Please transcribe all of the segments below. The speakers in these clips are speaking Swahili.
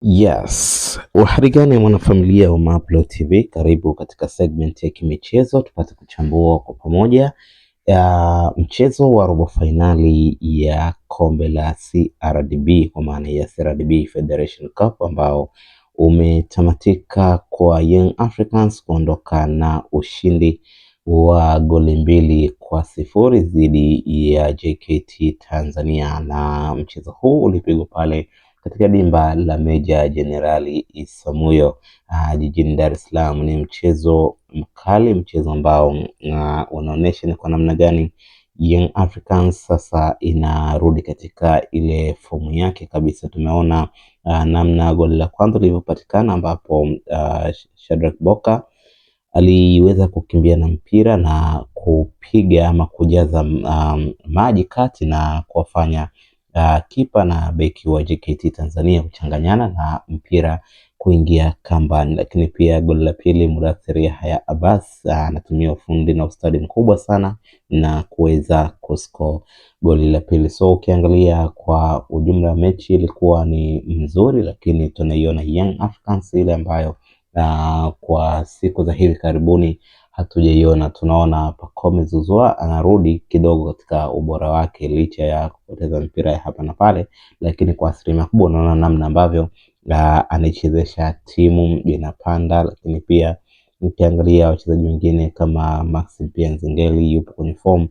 Yes, uhari gani mwanafamilia wa Mapro TV, karibu katika segment ya kimichezo tupate kuchambua kwa pamoja mchezo wa robo finali ya kombe la CRDB kwa maana ya CRDB Federation Cup ambao umetamatika kwa Young Africans kuondoka na ushindi wa goli 2-0 dhidi ya JKT Tanzania, na mchezo huu ulipigwa pale katika dimba la Meja Jenerali Isamuhyo jijini Dar es Salaam. Ni mchezo mkali, mchezo ambao unaonesha ni kwa namna gani Young Africans sasa inarudi katika ile fomu yake kabisa. Tumeona namna goli la kwanza lilivyopatikana ambapo Shadrack Boka aliweza kukimbia na mpira na kupiga ama kujaza maji kati na kuwafanya kipa na beki wa JKT Tanzania kuchanganyana na mpira kuingia kambani. Lakini pia goli la pili, Mudathir Yahya Abbas anatumia ufundi na ustadi mkubwa sana na kuweza kuscore goli la pili. So ukiangalia kwa ujumla mechi ilikuwa ni mzuri, lakini tunaiona Young Africans ile ambayo kwa siku za hivi karibuni hatujaiona. Tunaona Pacome Zouzoua anarudi kidogo katika ubora wake licha ya kupoteza mpira ya hapa na pale, lakini kwa asilimia kubwa unaona namna ambavyo anaichezesha timu inapanda. Lakini pia ukiangalia wachezaji wengine kama Maxi pia Nzengeli yupo kwenye form,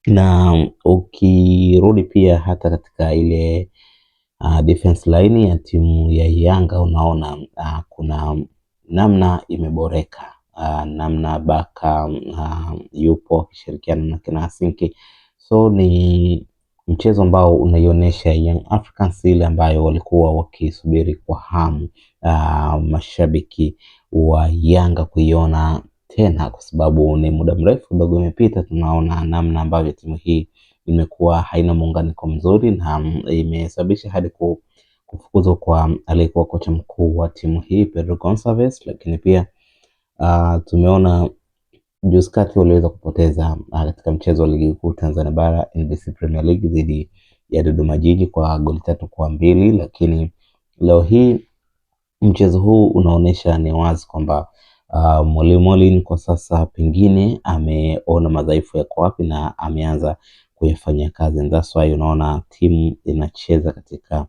na ukirudi pia hata katika ile defense line ya timu ya Yanga unaona kuna namna imeboreka, namna Baka yupo akishirikiana na kina Asinki. So ni mchezo ambao unaionyesha Young Africans ile ambayo walikuwa wakisubiri kwa hamu mashabiki wa Yanga kuiona tena, kwa sababu ni muda mrefu kidogo imepita. Tunaona namna ambavyo timu hii imekuwa haina muunganiko mzuri na imesababisha hadi kufukuzwa kwa aliyekuwa kocha mkuu wa timu hii Pedro Gonçalves. Lakini pia tumeona juzi kati waliweza kupoteza katika mchezo wa ligi kuu Tanzania bara NBC Premier League dhidi ya Dodoma Jiji kwa goli 3-2, lakini leo hii mchezo huu unaonesha ni wazi kwamba Mwalimu Mollin kwa sasa pengine ameona madhaifu yako wapi na ameanza kuyafanyia kazi. And that's why unaona timu inacheza katika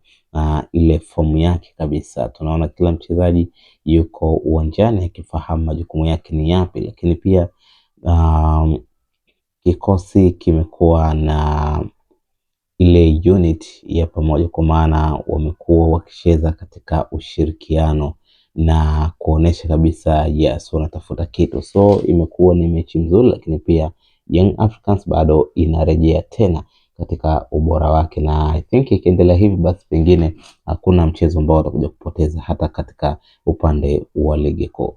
ile fomu yake kabisa. Tunaona kila mchezaji yuko uwanjani akifahamu majukumu yake ni yapi, lakini pia kikosi kimekuwa na ile unit ya pamoja, kwa maana wamekuwa wakicheza katika ushirikiano na kuonesha kabisa yes wanatafuta kitu. So imekuwa ni mechi mzuri, lakini pia Young Africans bado inarejea tena katika ubora wake, na I think ikiendelea hivi basi pengine hakuna mchezo ambao watakuja kupoteza hata katika upande wa ligi kuu.